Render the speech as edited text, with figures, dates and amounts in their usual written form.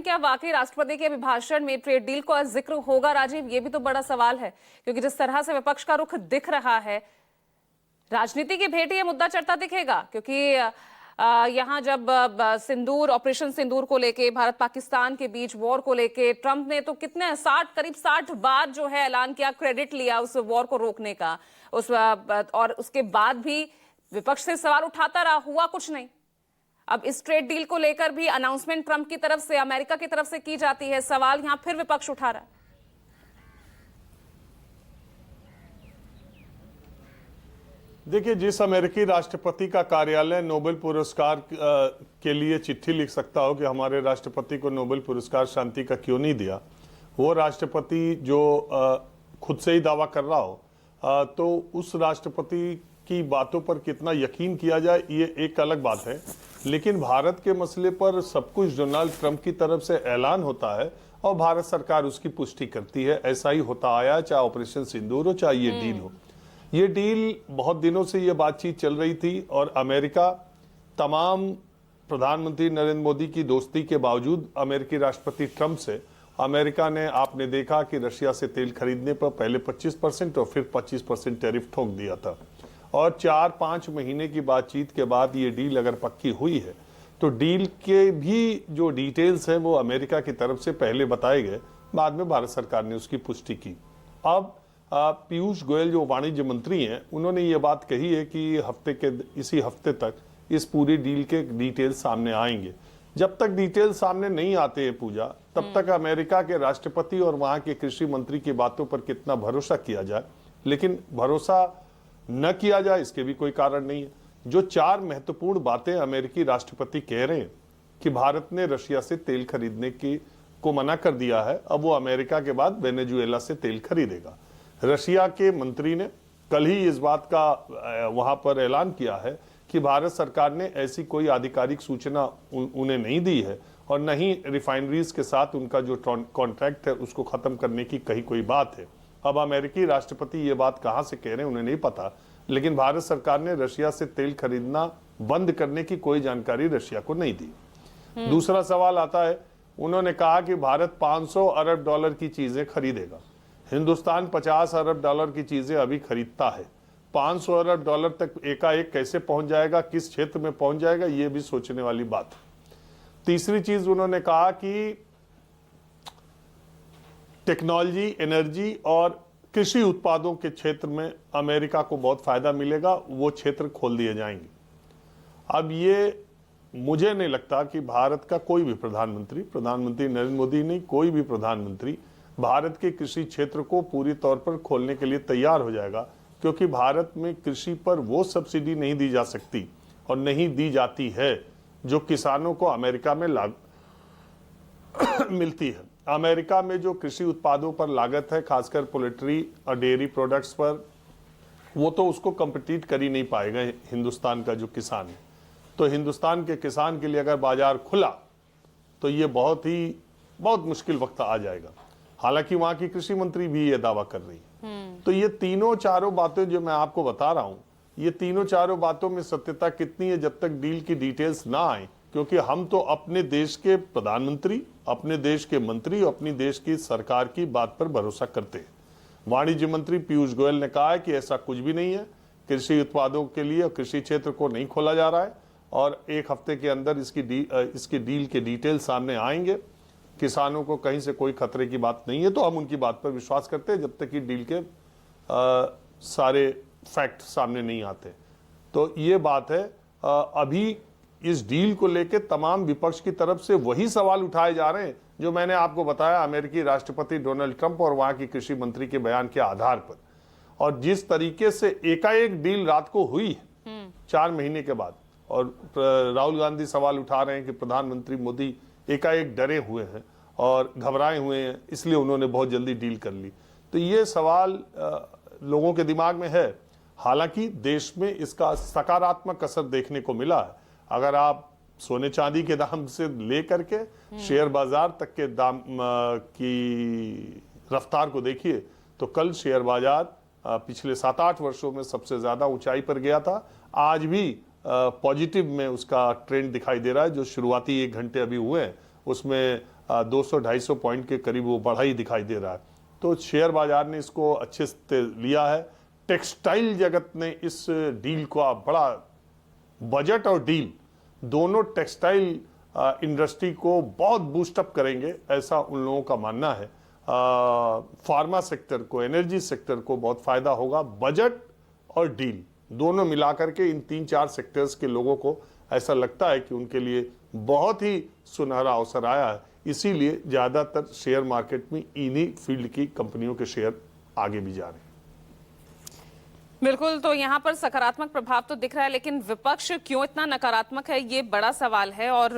क्या वाकई राष्ट्रपति के अभिभाषण में ट्रेड डील का जिक्र होगा राजीव? ये भी तो बड़ा सवाल है, क्योंकि जिस तरह से विपक्ष का रुख दिख रहा है, राजनीति की भेंट ये मुद्दा चढ़ता दिखेगा। क्योंकि यहां जब सिंदूर, ऑपरेशन सिंदूर को लेके, भारत पाकिस्तान के बीच वॉर को लेके ट्रंप ने तो कितने करीब 60 बार जो है ऐलान किया, क्रेडिट लिया उस वॉर को रोकने का, और उसके बाद भी विपक्ष से सवाल उठाता रहा, हुआ कुछ नहीं। अब इस ट्रेड डील को लेकर भी अनाउंसमेंट ट्रंप की तरफ से, अमेरिका की तरफ से की जाती है, सवाल यहां फिर विपक्ष उठा रहा है। देखिए, जिस अमेरिकी राष्ट्रपति का कार्यालय नोबेल पुरस्कार के लिए चिट्ठी लिख सकता हो कि हमारे राष्ट्रपति को नोबेल पुरस्कार शांति का क्यों नहीं दिया, वो राष्ट्रपति जो खुद से ही दावा कर रहा हो, तो उस राष्ट्रपति की बातों पर कितना यकीन किया जाए, ये एक अलग बात है। लेकिन भारत के मसले पर सब कुछ डोनाल्ड ट्रंप की तरफ से ऐलान होता है और भारत सरकार उसकी पुष्टि करती है। ऐसा ही होता आया, चाहे ऑपरेशन सिंदूर हो, चाहे ये डील हो। ये डील बहुत दिनों से ये बातचीत चल रही थी और अमेरिका तमाम प्रधानमंत्री नरेंद्र मोदी की दोस्ती के बावजूद अमेरिकी राष्ट्रपति ट्रंप से, अमेरिका ने, आपने देखा कि रशिया से तेल खरीदने पर पहले 25% और फिर 25% टैरिफ ठोक दिया था। और 4-5 महीने की बातचीत के बाद ये डील अगर पक्की हुई है, तो डील के भी जो डिटेल्स हैं वो अमेरिका की तरफ से पहले बताए गए, बाद में भारत सरकार ने उसकी पुष्टि की। अब पीयूष गोयल जो वाणिज्य मंत्री हैं, उन्होंने ये बात कही है कि इसी हफ्ते तक इस पूरी डील के डिटेल्स सामने आएंगे। जब तक डिटेल्स सामने नहीं आते हैं पूजा, तब तक अमेरिका के राष्ट्रपति और वहां के कृषि मंत्री की बातों पर कितना भरोसा किया जाए। लेकिन भरोसा न किया जाए, इसके भी कोई कारण नहीं है। जो 4 महत्वपूर्ण बातें अमेरिकी राष्ट्रपति कह रहे हैं कि भारत ने रशिया से तेल खरीदने को मना कर दिया है, अब वो अमेरिका के बाद वेनेजुएला से तेल खरीदेगा। रशिया के मंत्री ने कल ही इस बात का वहां पर ऐलान किया है कि भारत सरकार ने ऐसी कोई आधिकारिक सूचना उन्हें नहीं दी है और न ही रिफाइनरीज के साथ उनका जो कॉन्ट्रैक्ट है उसको खत्म करने की कहीं कोई बात है। अब अमेरिकी राष्ट्रपति ये बात कहां से कह रहे हैं उन्हें नहीं पता, लेकिन भारत सरकार ने रशिया से तेल खरीदना बंद करने की कोई जानकारी रशिया को नहीं दी। दूसरा सवाल आता है, उन्होंने कहा कि भारत 500 अरब डॉलर की चीजें खरीदेगा। हिंदुस्तान 50 अरब डॉलर की चीजें अभी खरीदता है। 500 अरब डॉलर तक एकाएक कैसे पहुंच जाएगा, किस क्षेत्र में पहुंच जाएगा, यह भी सोचने वाली बात है। तीसरी चीज उन्होंने कहा कि टेक्नोलॉजी, एनर्जी और कृषि उत्पादों के क्षेत्र में अमेरिका को बहुत फायदा मिलेगा, वो क्षेत्र खोल दिए जाएंगे। अब ये मुझे नहीं लगता कि भारत का कोई भी प्रधानमंत्री नरेंद्र मोदी नहीं, कोई भी प्रधानमंत्री भारत के कृषि क्षेत्र को पूरी तौर पर खोलने के लिए तैयार हो जाएगा, क्योंकि भारत में कृषि पर वो सब्सिडी नहीं दी जा सकती और नहीं दी जाती है जो किसानों को अमेरिका में मिलती है। अमेरिका में जो कृषि उत्पादों पर लागत है, खासकर पोल्ट्री और डेयरी प्रोडक्ट्स पर, वो तो उसको कम्पिटिट कर ही नहीं पाएगा हिंदुस्तान का जो किसान है। तो हिंदुस्तान के किसान के लिए अगर बाजार खुला तो ये बहुत मुश्किल वक्त आ जाएगा। हालांकि वहां की कृषि मंत्री भी ये दावा कर रही है। तो ये तीनों चारों बातें जो मैं आपको बता रहा हूं, ये तीनों चारों बातों में सत्यता कितनी है जब तक डील की डिटेल्स ना आए, क्योंकि हम तो अपने देश के प्रधानमंत्री, अपने देश के मंत्री, अपनी देश की सरकार की बात पर भरोसा करते हैं। वाणिज्य मंत्री पीयूष गोयल ने कहा है कि ऐसा कुछ भी नहीं है, कृषि उत्पादों के लिए कृषि क्षेत्र को नहीं खोला जा रहा है और 1 हफ्ते के अंदर इसकी डील के डिटेल सामने आएंगे। किसानों को कहीं से कोई खतरे की बात नहीं है, तो हम उनकी बात पर विश्वास करते हैं जब तक कि डील के सारे फैक्ट सामने नहीं आते। तो ये बात है। अभी इस डील को लेकर तमाम विपक्ष की तरफ से वही सवाल उठाए जा रहे हैं जो मैंने आपको बताया, अमेरिकी राष्ट्रपति डोनाल्ड ट्रंप और वहां की कृषि मंत्री के बयान के आधार पर। और जिस तरीके से एकाएक डील रात को हुई है 4 महीने के बाद, और राहुल गांधी सवाल उठा रहे हैं कि प्रधानमंत्री मोदी एकाएक डरे हुए हैं और घबराए हुए हैं, इसलिए उन्होंने बहुत जल्दी डील कर ली। तो ये सवाल लोगों के दिमाग में है। हालांकि देश में इसका सकारात्मक असर देखने को मिला है। अगर आप सोने चांदी के दाम से लेकर के शेयर बाजार तक के दाम की रफ्तार को देखिए, तो कल शेयर बाजार पिछले 7-8 वर्षों में सबसे ज्यादा ऊंचाई पर गया था। आज भी पॉजिटिव में उसका ट्रेंड दिखाई दे रहा है। जो शुरुआती 1 घंटे अभी हुए हैं उसमें 200-250 पॉइंट के करीब वो बढ़ा ही दिखाई दे रहा है। तो शेयर बाजार ने इसको अच्छे से लिया है। टेक्सटाइल जगत ने इस डील को बड़ा, बजट और डील दोनों टेक्सटाइल इंडस्ट्री को बहुत बूस्टअप करेंगे, ऐसा उन लोगों का मानना है। फार्मा सेक्टर को, एनर्जी सेक्टर को बहुत फायदा होगा। बजट और डील दोनों मिलाकर के इन 3-4 सेक्टर्स के लोगों को ऐसा लगता है कि उनके लिए बहुत ही सुनहरा अवसर आया है। इसीलिए ज्यादातर शेयर मार्केट में इन्हीं फील्ड की कंपनियों के शेयर आगे भी जा रहे हैं। बिल्कुल, तो यहाँ पर सकारात्मक प्रभाव तो दिख रहा है, लेकिन विपक्ष क्यों इतना नकारात्मक है, ये बड़ा सवाल है। और